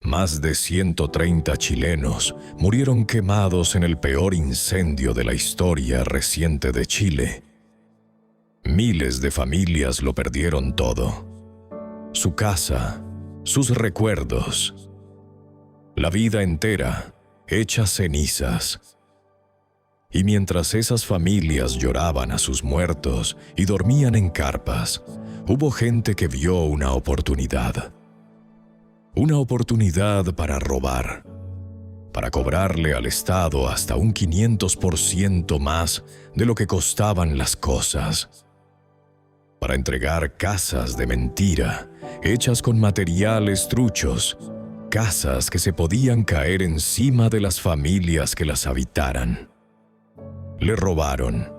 Más de 130 chilenos murieron quemados en el peor incendio de la historia reciente de Chile. Miles de familias lo perdieron todo: su casa, sus recuerdos, la vida entera hecha cenizas. Y mientras esas familias lloraban a sus muertos y dormían en carpas, hubo gente que vio una oportunidad. Una oportunidad para robar, para cobrarle al Estado hasta un 500% más de lo que costaban las cosas, para entregar casas de mentira, hechas con materiales truchos, casas que se podían caer encima de las familias que las habitaran. Le robaron,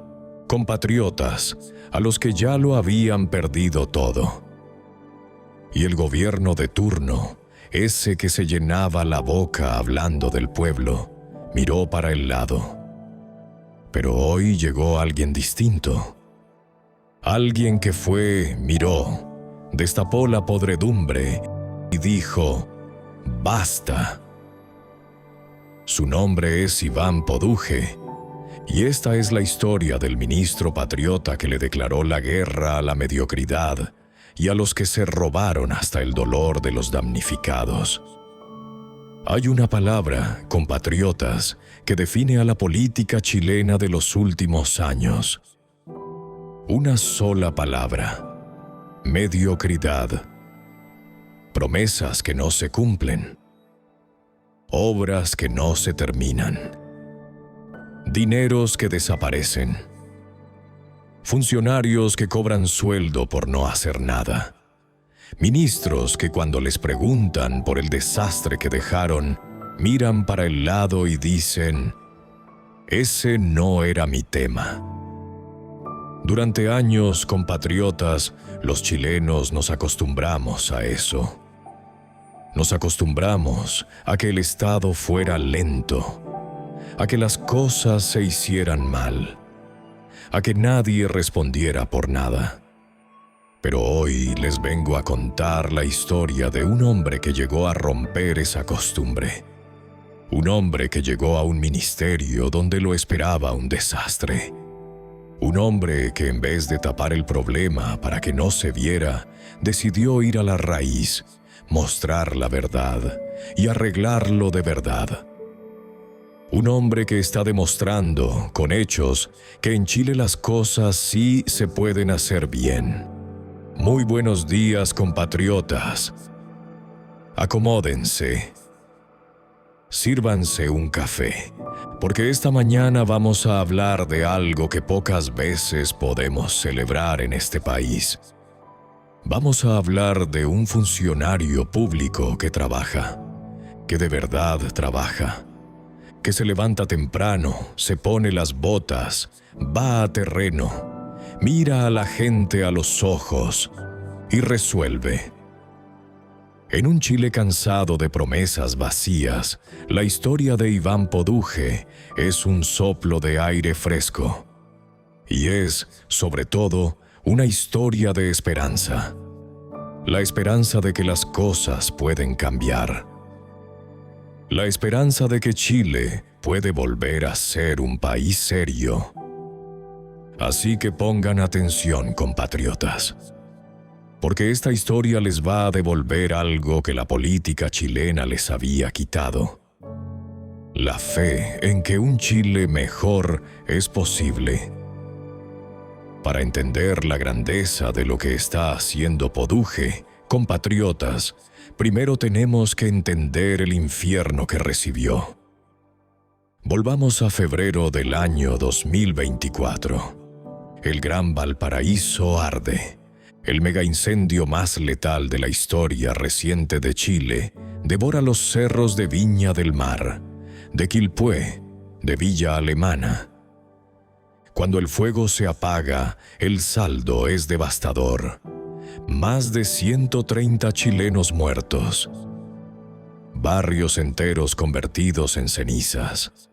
compatriotas, a los que ya lo habían perdido todo. Y el gobierno de turno, ese que se llenaba la boca hablando del pueblo, miró para el lado. Pero hoy llegó alguien distinto. Alguien que miró, destapó la podredumbre y dijo: ¡basta! Su nombre es Iván Poduje, y esta es la historia del ministro patriota que le declaró la guerra a la mediocridad y a los que se robaron hasta el dolor de los damnificados. Hay una palabra, compatriotas, que define a la política chilena de los últimos años. Una sola palabra: mediocridad. Promesas que no se cumplen. Obras que no se terminan. Dineros que desaparecen. Funcionarios que cobran sueldo por no hacer nada. Ministros que cuando les preguntan por el desastre que dejaron, miran para el lado y dicen: ese no era mi tema. Durante años, compatriotas, los chilenos nos acostumbramos a eso. Nos acostumbramos a que el Estado fuera lento, a que las cosas se hicieran mal, a que nadie respondiera por nada. Pero hoy les vengo a contar la historia de un hombre que llegó a romper esa costumbre. Un hombre que llegó a un ministerio donde lo esperaba un desastre. Un hombre que en vez de tapar el problema para que no se viera, decidió ir a la raíz, mostrar la verdad y arreglarlo de verdad. Un hombre que está demostrando, con hechos, que en Chile las cosas sí se pueden hacer bien. Muy buenos días, compatriotas. Acomódense. Sírvanse un café, porque esta mañana vamos a hablar de algo que pocas veces podemos celebrar en este país. Vamos a hablar de un funcionario público que trabaja, que de verdad trabaja, que se levanta temprano, se pone las botas, va a terreno, mira a la gente a los ojos y resuelve. En un Chile cansado de promesas vacías, la historia de Iván Poduje es un soplo de aire fresco. Y es, sobre todo, una historia de esperanza. La esperanza de que las cosas pueden cambiar. La esperanza de que Chile puede volver a ser un país serio. Así que pongan atención, compatriotas, porque esta historia les va a devolver algo que la política chilena les había quitado. La fe en que un Chile mejor es posible. Para entender la grandeza de lo que está haciendo Poduje, compatriotas, primero tenemos que entender el infierno que recibió. Volvamos a febrero del año 2024. El Gran Valparaíso arde. El megaincendio más letal de la historia reciente de Chile devora los cerros de Viña del Mar, de Quilpué, de Villa Alemana. Cuando el fuego se apaga, el saldo es devastador. Más de 130 chilenos muertos. Barrios enteros convertidos en cenizas.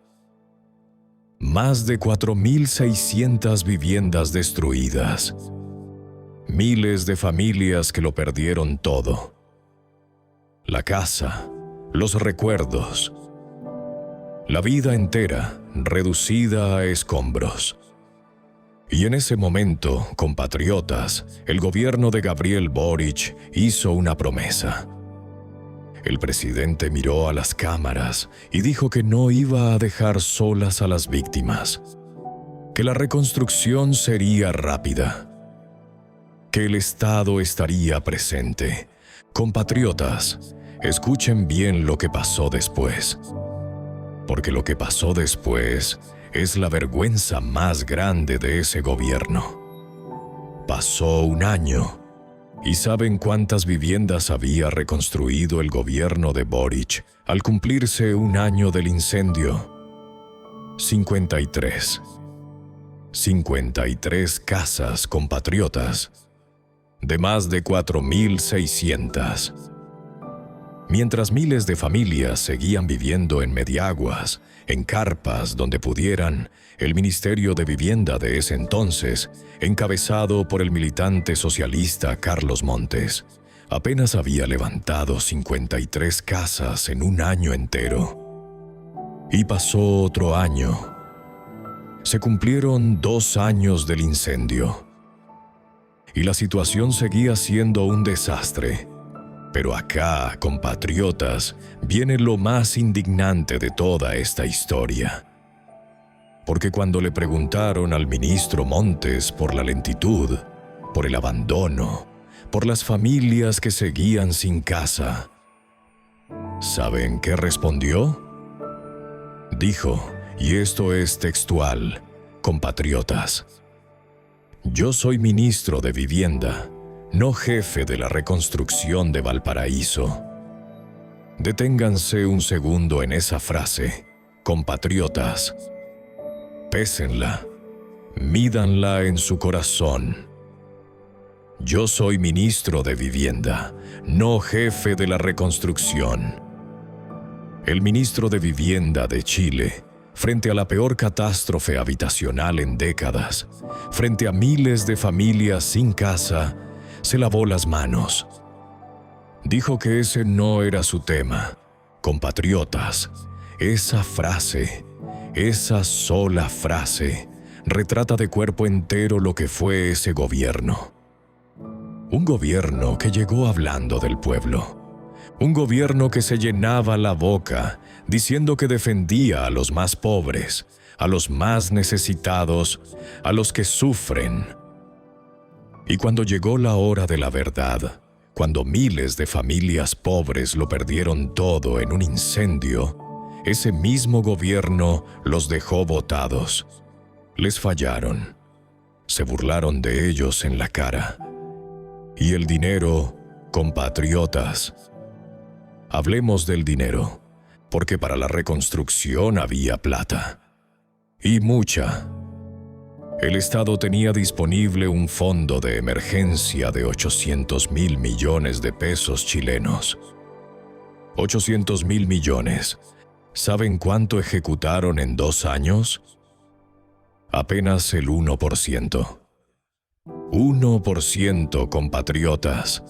Más de 4.600 viviendas destruidas. Miles de familias que lo perdieron todo. La casa, los recuerdos, la vida entera reducida a escombros. Y en ese momento, compatriotas, el gobierno de Gabriel Boric hizo una promesa. El presidente miró a las cámaras y dijo que no iba a dejar solas a las víctimas, que la reconstrucción sería rápida, que el Estado estaría presente. Compatriotas, escuchen bien lo que pasó después, porque lo que pasó después es la vergüenza más grande de ese gobierno. Pasó un año, ¿y saben cuántas viviendas había reconstruido el gobierno de Boric al cumplirse un año del incendio? 53. 53 casas, compatriotas, de más de 4.600. Mientras miles de familias seguían viviendo en mediaguas, en carpas donde pudieran, el Ministerio de Vivienda de ese entonces, encabezado por el militante socialista Carlos Montes, apenas había levantado 53 casas en un año entero. Y pasó otro año. Se cumplieron 2 años del incendio. Y la situación seguía siendo un desastre. Pero acá, compatriotas, viene lo más indignante de toda esta historia. Porque cuando le preguntaron al ministro Montes por la lentitud, por el abandono, por las familias que seguían sin casa, ¿saben qué respondió? Dijo, y esto es textual, compatriotas: yo soy ministro de Vivienda, no jefe de la reconstrucción de Valparaíso. Deténganse un segundo en esa frase, compatriotas. Pésenla, mídanla en su corazón. Yo soy ministro de Vivienda, no jefe de la reconstrucción. El ministro de Vivienda de Chile, frente a la peor catástrofe habitacional en décadas, frente a miles de familias sin casa, se lavó las manos. Dijo que ese no era su tema. Compatriotas, esa frase, esa sola frase, retrata de cuerpo entero lo que fue ese gobierno. Un gobierno que llegó hablando del pueblo. Un gobierno que se llenaba la boca diciendo que defendía a los más pobres, a los más necesitados, a los que sufren. Y cuando llegó la hora de la verdad, cuando miles de familias pobres lo perdieron todo en un incendio, ese mismo gobierno los dejó botados. Les fallaron. Se burlaron de ellos en la cara. Y el dinero, compatriotas. Hablemos del dinero, porque para la reconstrucción había plata. Y mucha. El Estado tenía disponible un fondo de emergencia de 800.000 millones de pesos chilenos. 800.000 millones. ¿Saben cuánto ejecutaron en 2 años? Apenas el 1%. 1%, compatriotas.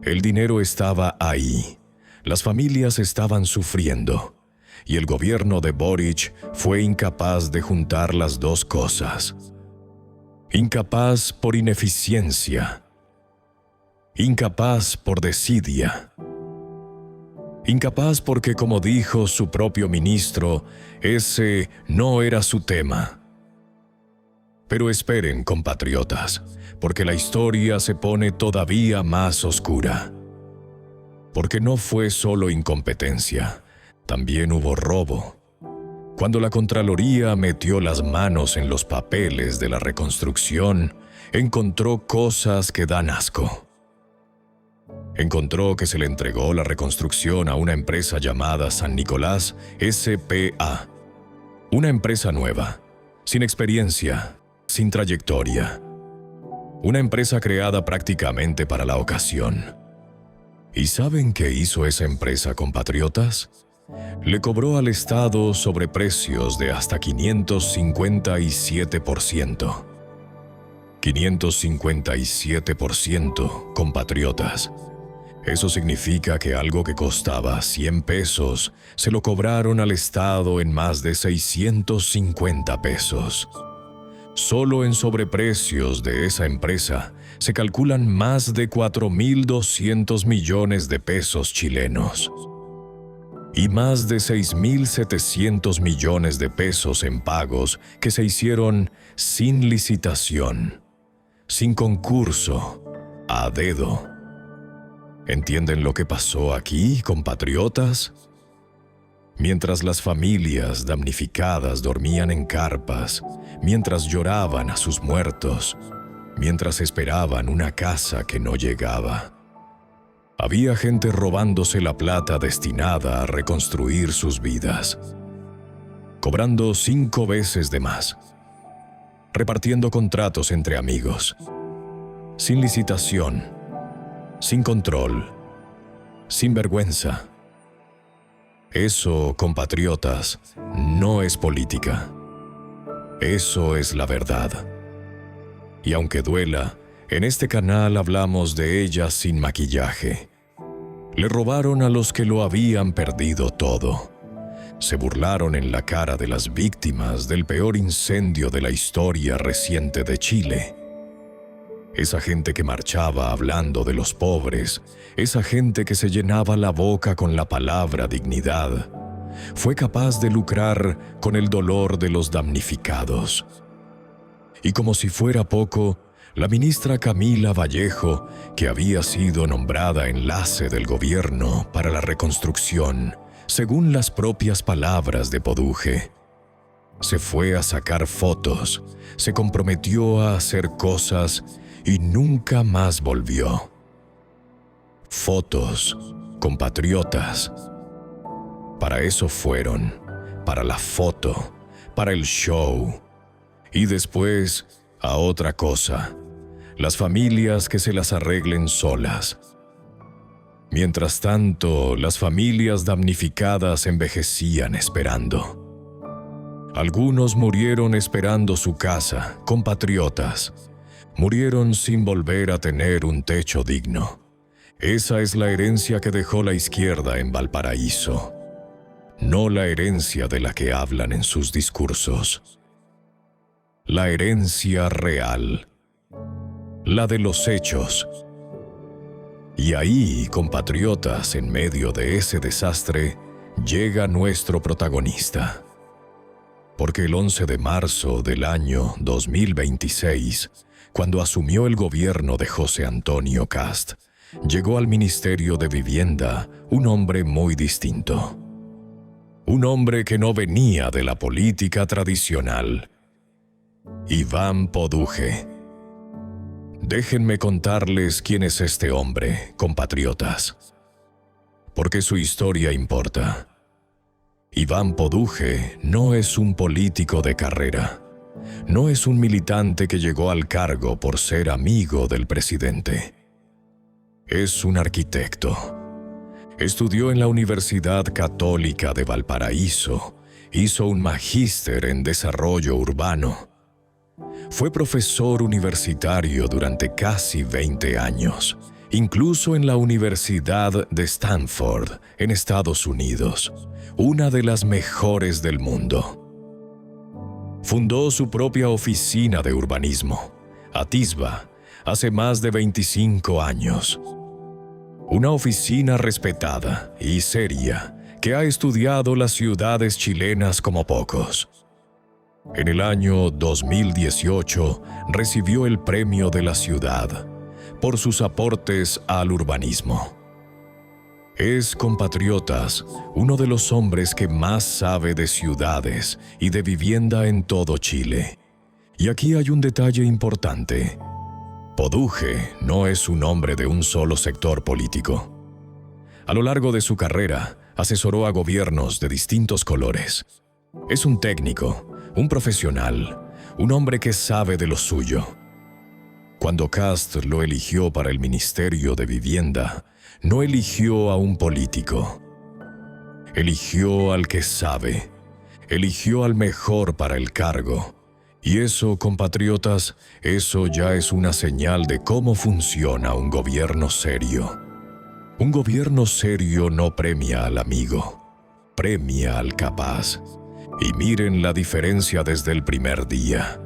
El dinero estaba ahí. Las familias estaban sufriendo. Y el gobierno de Boric fue incapaz de juntar las dos cosas. Incapaz por ineficiencia. Incapaz por desidia. Incapaz porque, como dijo su propio ministro, ese no era su tema. Pero esperen, compatriotas, porque la historia se pone todavía más oscura. Porque no fue solo incompetencia. También hubo robo. Cuando la Contraloría metió las manos en los papeles de la reconstrucción, encontró cosas que dan asco. Encontró que se le entregó la reconstrucción a una empresa llamada San Nicolás S.p.A. Una empresa nueva, sin experiencia, sin trayectoria. Una empresa creada prácticamente para la ocasión. ¿Y saben qué hizo esa empresa, compatriotas? Le cobró al Estado sobreprecios de hasta 557%. 557%, compatriotas. Eso significa que algo que costaba 100 pesos se lo cobraron al Estado en más de 650 pesos. Solo en sobreprecios de esa empresa se calculan más de 4.200 millones de pesos chilenos y más de 6.700 millones de pesos en pagos que se hicieron sin licitación, sin concurso, a dedo. ¿Entienden lo que pasó aquí, compatriotas? Mientras las familias damnificadas dormían en carpas, mientras lloraban a sus muertos, mientras esperaban una casa que no llegaba, había gente robándose la plata destinada a reconstruir sus vidas, cobrando 5 veces de más, repartiendo contratos entre amigos, sin licitación, sin control, sin vergüenza. Eso, compatriotas, no es política. Eso es la verdad. Y aunque duela, en este canal hablamos de ella sin maquillaje. Le robaron a los que lo habían perdido todo. Se burlaron en la cara de las víctimas del peor incendio de la historia reciente de Chile. Esa gente que marchaba hablando de los pobres, esa gente que se llenaba la boca con la palabra dignidad, fue capaz de lucrar con el dolor de los damnificados. Y como si fuera poco, la ministra Camila Vallejo, que había sido nombrada enlace del gobierno para la reconstrucción, según las propias palabras de Poduje, se fue a sacar fotos, se comprometió a hacer cosas y nunca más volvió. Fotos, compatriotas. Para eso fueron, para la foto, para el show. Y después, a otra cosa, las familias que se las arreglen solas. Mientras tanto, las familias damnificadas envejecían esperando. Algunos murieron esperando su casa, compatriotas. Murieron sin volver a tener un techo digno. Esa es la herencia que dejó la izquierda en Valparaíso, no la herencia de la que hablan en sus discursos. La herencia real, la de los hechos. Y ahí, compatriotas, en medio de ese desastre, llega nuestro protagonista. Porque el 11 de marzo del año 2026, cuando asumió el gobierno de José Antonio Kast, llegó al Ministerio de Vivienda un hombre muy distinto. Un hombre que no venía de la política tradicional. Iván Poduje. Déjenme contarles quién es este hombre, compatriotas, porque su historia importa. Iván Poduje no es un político de carrera. No es un militante que llegó al cargo por ser amigo del presidente. Es un arquitecto. Estudió en la Universidad Católica de Valparaíso. Hizo un magíster en desarrollo urbano. Fue profesor universitario durante casi 20 años, incluso en la Universidad de Stanford, en Estados Unidos, una de las mejores del mundo. Fundó su propia oficina de urbanismo, Atisba, hace más de 25 años. Una oficina respetada y seria que ha estudiado las ciudades chilenas como pocos. En el año 2018 recibió el premio de la ciudad por sus aportes al urbanismo. Es, compatriotas, uno de los hombres que más sabe de ciudades y de vivienda en todo Chile. Y aquí hay un detalle importante. Poduje no es un hombre de un solo sector político. A lo largo de su carrera, asesoró a gobiernos de distintos colores. Es un técnico, un profesional, un hombre que sabe de lo suyo. Cuando Kast lo eligió para el Ministerio de Vivienda, no eligió a un político. Eligió al que sabe. Eligió al mejor para el cargo. Y eso, compatriotas, eso ya es una señal de cómo funciona un gobierno serio. Un gobierno serio no premia al amigo, premia al capaz. Y miren la diferencia desde el primer día.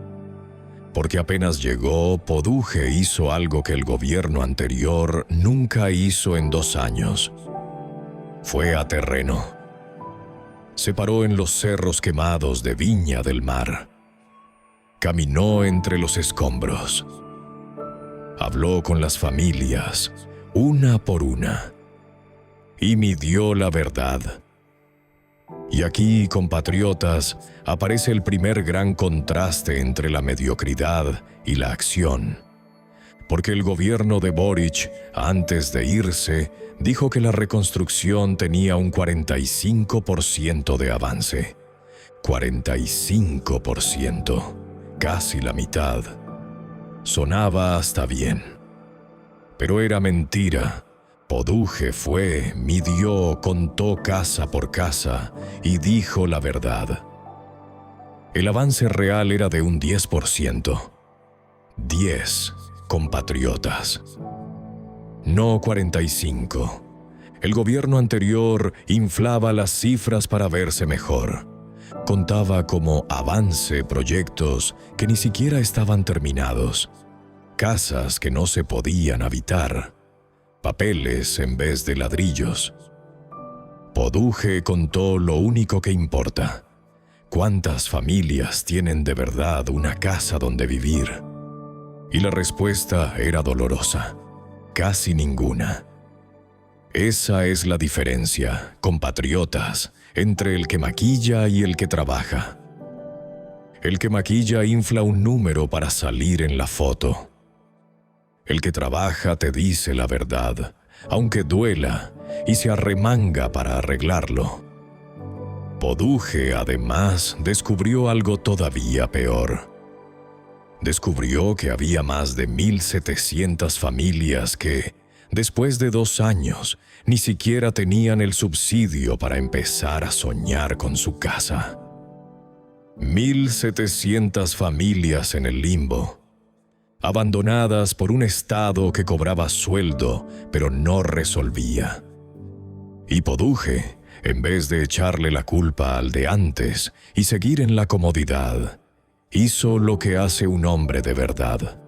Porque apenas llegó, Poduje hizo algo que el gobierno anterior nunca hizo en 2 años. Fue a terreno. Se paró en los cerros quemados de Viña del Mar. Caminó entre los escombros. Habló con las familias, una por una, y midió la verdad. Y aquí, compatriotas, aparece el primer gran contraste entre la mediocridad y la acción. Porque el gobierno de Boric, antes de irse, dijo que la reconstrucción tenía un 45% de avance. 45%, casi la mitad. Sonaba hasta bien. Pero era mentira. Poduje fue, midió, contó casa por casa y dijo la verdad. El avance real era de un 10%. 10, compatriotas. No 45. El gobierno anterior inflaba las cifras para verse mejor. Contaba como avance proyectos que ni siquiera estaban terminados. Casas que no se podían habitar. Papeles en vez de ladrillos. Poduje contó lo único que importa. ¿Cuántas familias tienen de verdad una casa donde vivir? Y la respuesta era dolorosa. Casi ninguna. Esa es la diferencia, compatriotas, entre el que maquilla y el que trabaja. El que maquilla infla un número para salir en la foto. El que trabaja te dice la verdad, aunque duela, y se arremanga para arreglarlo. Poduje, además, descubrió algo todavía peor. Descubrió que había más de 1.700 familias que, después de 2 años, ni siquiera tenían el subsidio para empezar a soñar con su casa. 1.700 familias en el limbo, abandonadas por un Estado que cobraba sueldo, pero no resolvía. Y Poduje, en vez de echarle la culpa al de antes y seguir en la comodidad, hizo lo que hace un hombre de verdad.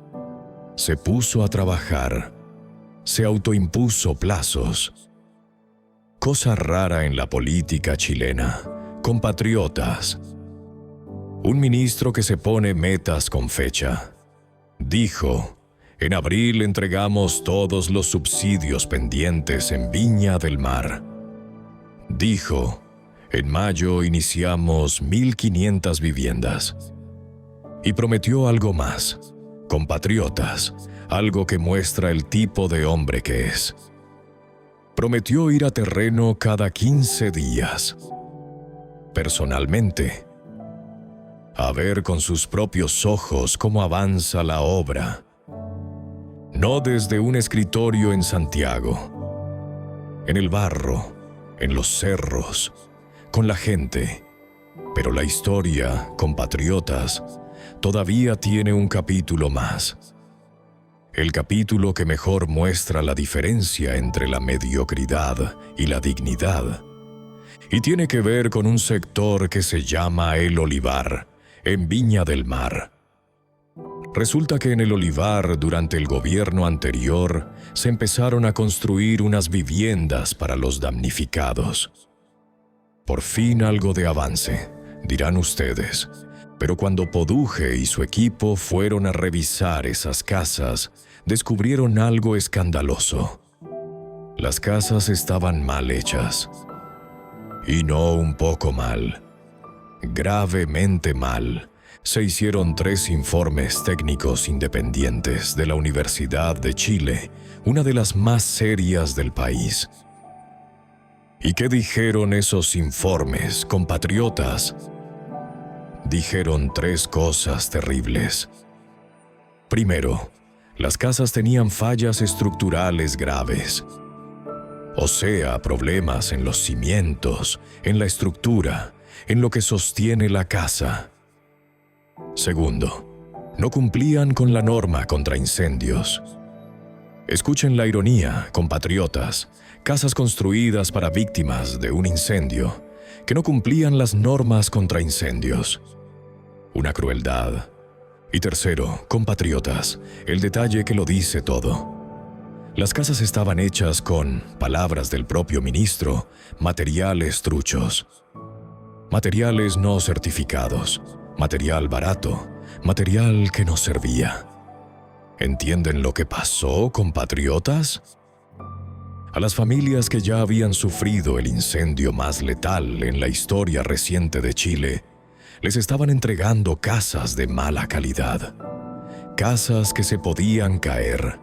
Se puso a trabajar, se autoimpuso plazos. Cosa rara en la política chilena, compatriotas. Un ministro que se pone metas con fecha. Dijo, en abril entregamos todos los subsidios pendientes en Viña del Mar. Dijo, en mayo iniciamos 1.500 viviendas. Y prometió algo más, compatriotas, algo que muestra el tipo de hombre que es. Prometió ir a terreno cada 15 días. Personalmente, a ver con sus propios ojos cómo avanza la obra. No desde un escritorio en Santiago, en el barro, en los cerros, con la gente. Pero la historia, compatriotas, todavía tiene un capítulo más. El capítulo que mejor muestra la diferencia entre la mediocridad y la dignidad. Y tiene que ver con un sector que se llama El Olivar, en Viña del Mar. Resulta que en El Olivar, durante el gobierno anterior, se empezaron a construir unas viviendas para los damnificados. Por fin algo de avance, dirán ustedes. Pero cuando Poduje y su equipo fueron a revisar esas casas, descubrieron algo escandaloso. Las casas estaban mal hechas. Y no un poco mal. Gravemente mal. Se hicieron 3 informes técnicos independientes de la Universidad de Chile, una de las más serias del país. ¿Y qué dijeron esos informes, compatriotas? Dijeron 3 cosas terribles. Primero, las casas tenían fallas estructurales graves. O sea, problemas en los cimientos, en la estructura, en lo que sostiene la casa. Segundo, no cumplían con la norma contra incendios. Escuchen la ironía, compatriotas. casas construidas para víctimas de un incendio que no cumplían las normas contra incendios. Una crueldad. Y tercero, compatriotas, el detalle que lo dice todo. Las casas estaban hechas con, palabras del propio ministro, materiales truchos. Materiales no certificados, material barato, material que no servía. ¿Entienden lo que pasó, compatriotas? A las familias que ya habían sufrido el incendio más letal en la historia reciente de Chile, les estaban entregando casas de mala calidad. Casas que se podían caer.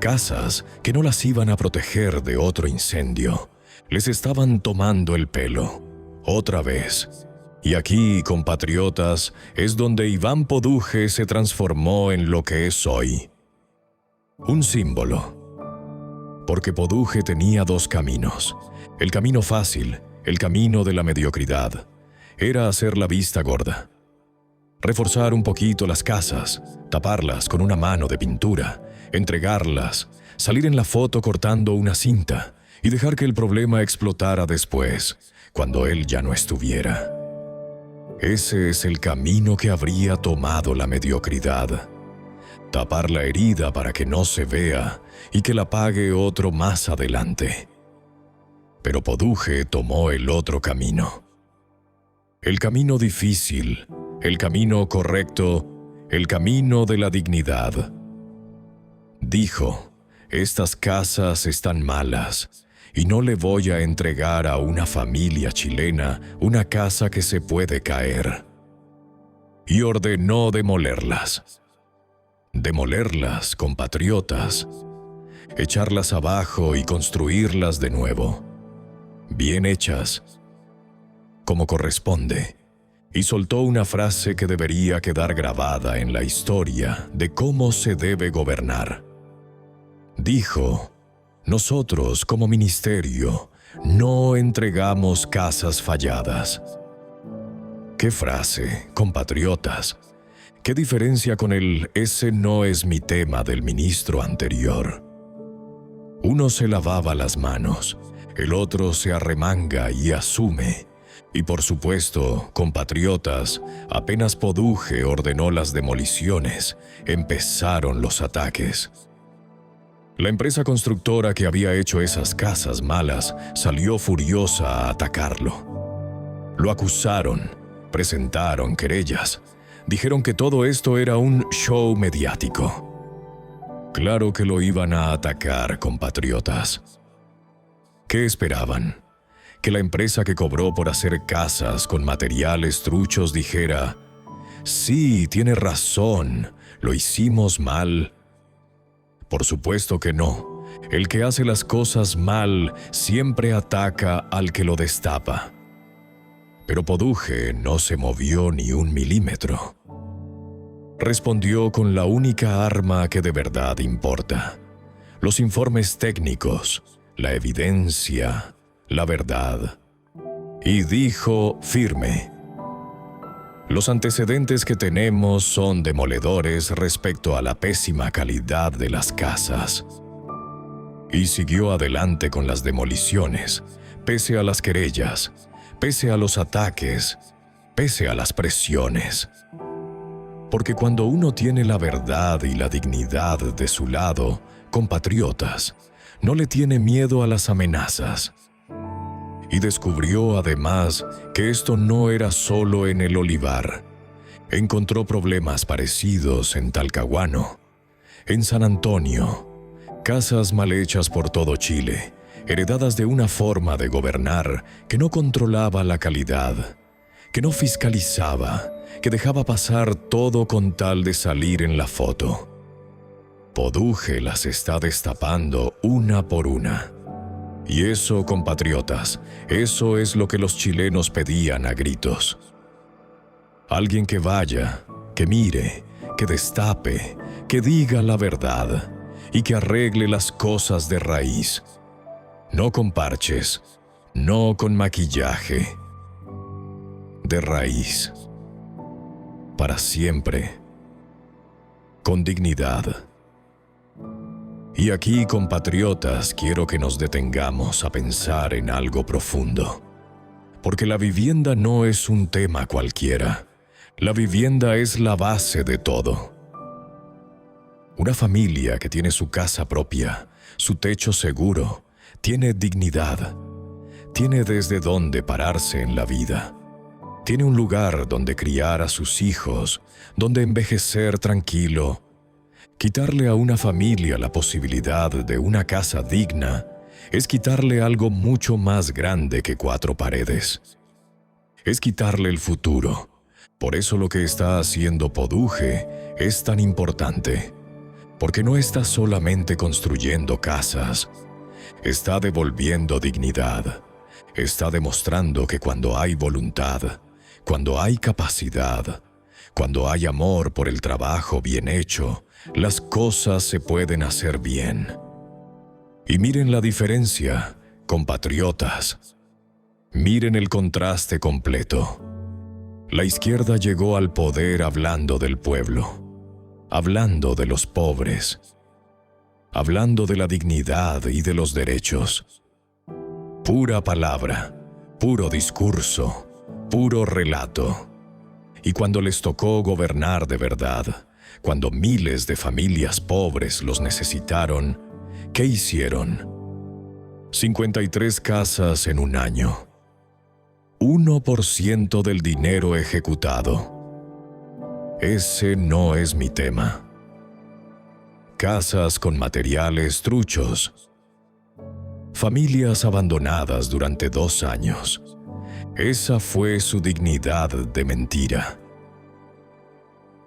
Casas que no las iban a proteger de otro incendio. Les estaban tomando el pelo. Otra vez. Y aquí, compatriotas, es donde Iván Poduje se transformó en lo que es hoy. Un símbolo. Porque Poduje tenía dos caminos. El camino fácil, el camino de la mediocridad. Era hacer la vista gorda. Reforzar un poquito las casas, taparlas con una mano de pintura, entregarlas, salir en la foto cortando una cinta y dejar que el problema explotara después, cuando él ya no estuviera. Ese es el camino que habría tomado la mediocridad. Tapar la herida para que no se vea y que la pague otro más adelante. Pero Poduje tomó el otro camino. El camino difícil, el camino correcto, el camino de la dignidad. Dijo, estas casas están malas y no le voy a entregar a una familia chilena una casa que se puede caer. Y ordenó demolerlas. Demolerlas, compatriotas. Echarlas abajo y construirlas de nuevo. Bien hechas, como corresponde. Y soltó una frase que debería quedar grabada en la historia de cómo se debe gobernar. Dijo, nosotros como ministerio no entregamos casas falladas. ¿Qué frase, compatriotas? ¿Qué diferencia con el "ese no es mi tema" del ministro anterior? Uno se lavaba las manos, el otro se arremanga y asume. Y por supuesto, compatriotas, apenas Poduje ordenó las demoliciones, empezaron los ataques. La empresa constructora que había hecho esas casas malas salió furiosa a atacarlo. Lo acusaron, presentaron querellas, dijeron que todo esto era un show mediático. Claro que lo iban a atacar, compatriotas. ¿Qué esperaban? Que la empresa que cobró por hacer casas con materiales truchos dijera, sí, tiene razón, lo hicimos mal. Por supuesto que no. El que hace las cosas mal siempre ataca al que lo destapa. Pero Poduje no se movió ni un milímetro. Respondió con la única arma que de verdad importa: los informes técnicos, la evidencia, la verdad. Y dijo firme: los antecedentes que tenemos son demoledores respecto a la pésima calidad de las casas. Y siguió adelante con las demoliciones, pese a las querellas, pese a los ataques, pese a las presiones. Porque cuando uno tiene la verdad y la dignidad de su lado, compatriotas, no le tiene miedo a las amenazas. Y descubrió además que esto no era solo en el Olivar. Encontró problemas parecidos en Talcahuano, en San Antonio, casas mal hechas por todo Chile, heredadas de una forma de gobernar que no controlaba la calidad, que no fiscalizaba, que dejaba pasar todo con tal de salir en la foto. Poduje las está destapando una por una. Y eso, compatriotas, eso es lo que los chilenos pedían a gritos. Alguien que vaya, que mire, que destape, que diga la verdad y que arregle las cosas de raíz. No con parches, no con maquillaje. De raíz. Para siempre. Con dignidad. Y aquí, compatriotas, quiero que nos detengamos a pensar en algo profundo. Porque la vivienda no es un tema cualquiera. La vivienda es la base de todo. Una familia que tiene su casa propia, su techo seguro, tiene dignidad, tiene desde dónde pararse en la vida, tiene un lugar donde criar a sus hijos, donde envejecer tranquilo. Quitarle a una familia la posibilidad de una casa digna es quitarle algo mucho más grande que 4 paredes. Es quitarle el futuro. Por eso lo que está haciendo Poduje es tan importante. Porque no está solamente construyendo casas, está devolviendo dignidad, está demostrando que cuando hay voluntad, cuando hay capacidad, cuando hay amor por el trabajo bien hecho, las cosas se pueden hacer bien. Y miren la diferencia, compatriotas. Miren el contraste completo. La izquierda llegó al poder hablando del pueblo, hablando de los pobres, hablando de la dignidad y de los derechos. Pura palabra, puro discurso, puro relato. Y cuando les tocó gobernar de verdad, cuando miles de familias pobres los necesitaron, ¿qué hicieron? 53 casas en un año. 1% del dinero ejecutado. Ese no es mi tema. Casas con materiales truchos. Familias abandonadas durante 2 años. Esa fue su dignidad de mentira.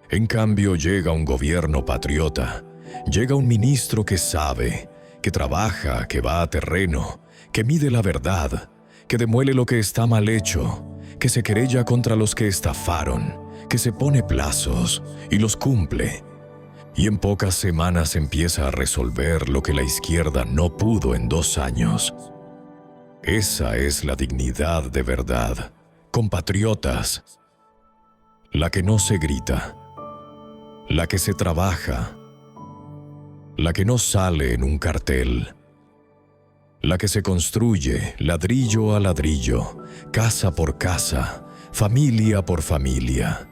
En cambio, llega un gobierno patriota, llega un ministro que sabe, que trabaja, que va a terreno, que mide la verdad, que demuele lo que está mal hecho, que se querella contra los que estafaron, que se pone plazos y los cumple. Y en pocas semanas empieza a resolver lo que la izquierda no pudo en 2 años. Esa es la dignidad de verdad, compatriotas. La que no se grita, la que se trabaja, la que no sale en un cartel, la que se construye ladrillo a ladrillo, casa por casa, familia por familia.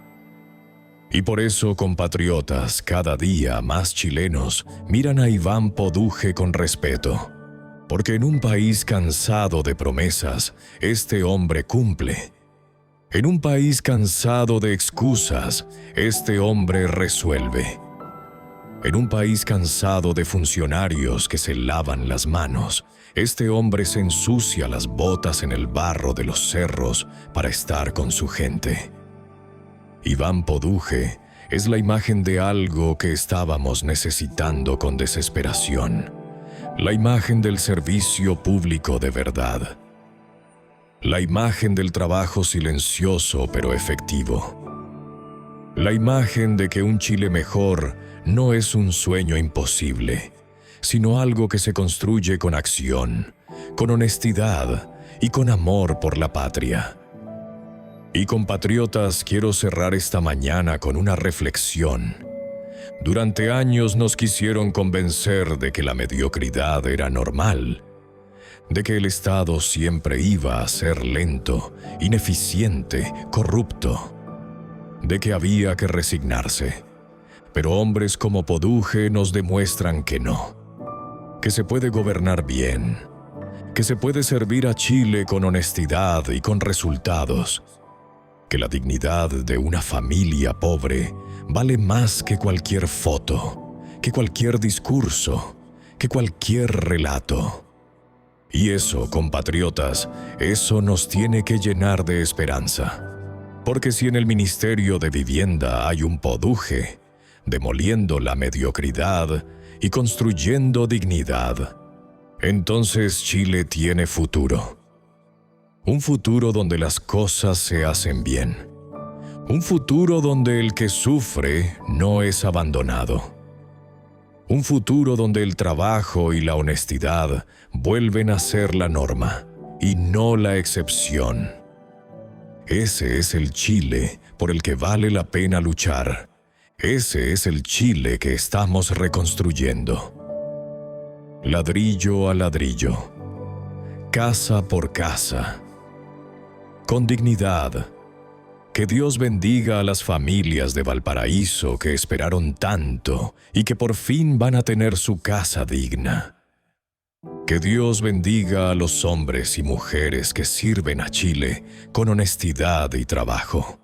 Y por eso, compatriotas, cada día más chilenos miran a Iván Poduje con respeto. Porque en un país cansado de promesas, este hombre cumple. En un país cansado de excusas, este hombre resuelve. En un país cansado de funcionarios que se lavan las manos, este hombre se ensucia las botas en el barro de los cerros para estar con su gente. Iván Poduje es la imagen de algo que estábamos necesitando con desesperación. La imagen del servicio público de verdad. La imagen del trabajo silencioso pero efectivo. La imagen de que un Chile mejor no es un sueño imposible, sino algo que se construye con acción, con honestidad y con amor por la patria. Y compatriotas, quiero cerrar esta mañana con una reflexión. Durante años nos quisieron convencer de que la mediocridad era normal, de que el Estado siempre iba a ser lento, ineficiente, corrupto, de que había que resignarse. Pero hombres como Poduje nos demuestran que no, que se puede gobernar bien, que se puede servir a Chile con honestidad y con resultados, que la dignidad de una familia pobre vale más que cualquier foto, que cualquier discurso, que cualquier relato. Y eso, compatriotas, eso nos tiene que llenar de esperanza. Porque si en el Ministerio de Vivienda hay un Poduje, demoliendo la mediocridad y construyendo dignidad, entonces Chile tiene futuro. Un futuro donde las cosas se hacen bien. Un futuro donde el que sufre no es abandonado. Un futuro donde el trabajo y la honestidad vuelven a ser la norma y no la excepción. Ese es el Chile por el que vale la pena luchar. Ese es el Chile que estamos reconstruyendo. ladrillo a ladrillo, casa por casa, con dignidad. Que Dios bendiga a las familias de Valparaíso que esperaron tanto y que por fin van a tener su casa digna. Que Dios bendiga a los hombres y mujeres que sirven a Chile con honestidad y trabajo.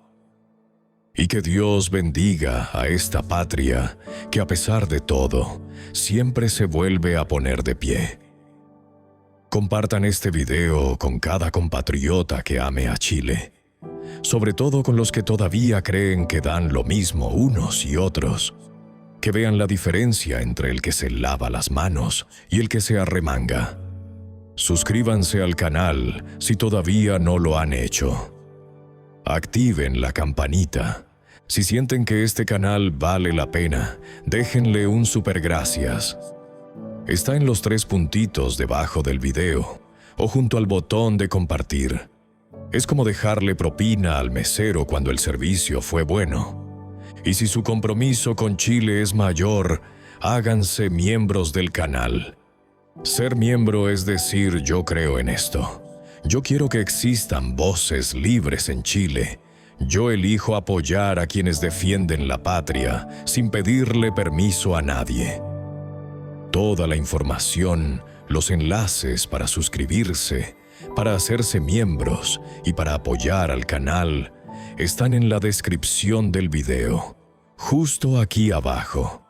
Y que Dios bendiga a esta patria que a pesar de todo, siempre se vuelve a poner de pie. Compartan este video con cada compatriota que ame a Chile, sobre todo con los que todavía creen que dan lo mismo unos y otros. Que vean la diferencia entre el que se lava las manos y el que se arremanga. Suscríbanse al canal si todavía no lo han hecho. Activen la campanita. Si sienten que este canal vale la pena, déjenle un super gracias. Está en los 3 puntitos debajo del video o junto al botón de compartir. Es como dejarle propina al mesero cuando el servicio fue bueno. Y si su compromiso con Chile es mayor, háganse miembros del canal. Ser miembro es decir, yo creo en esto. Yo quiero que existan voces libres en Chile. Yo elijo apoyar a quienes defienden la patria sin pedirle permiso a nadie. Toda la información, los enlaces para suscribirse, para hacerse miembros y para apoyar al canal están en la descripción del video, justo aquí abajo.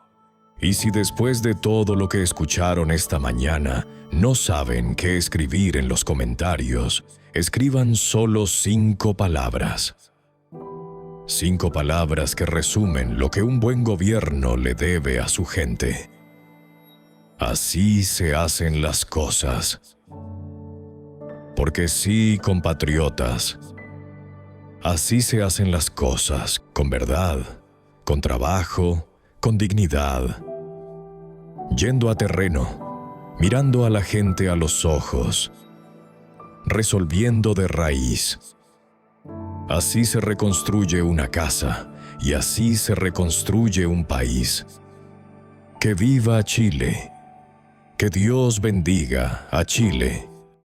Y si después de todo lo que escucharon esta mañana no saben qué escribir en los comentarios, escriban solo 5 palabras. 5 palabras que resumen lo que un buen gobierno le debe a su gente. Así se hacen las cosas. Porque sí, compatriotas, así se hacen las cosas, con verdad, con trabajo, con dignidad. Yendo a terreno, mirando a la gente a los ojos, resolviendo de raíz. Así se reconstruye una casa y así se reconstruye un país. Que viva Chile. Que Dios bendiga a Chile.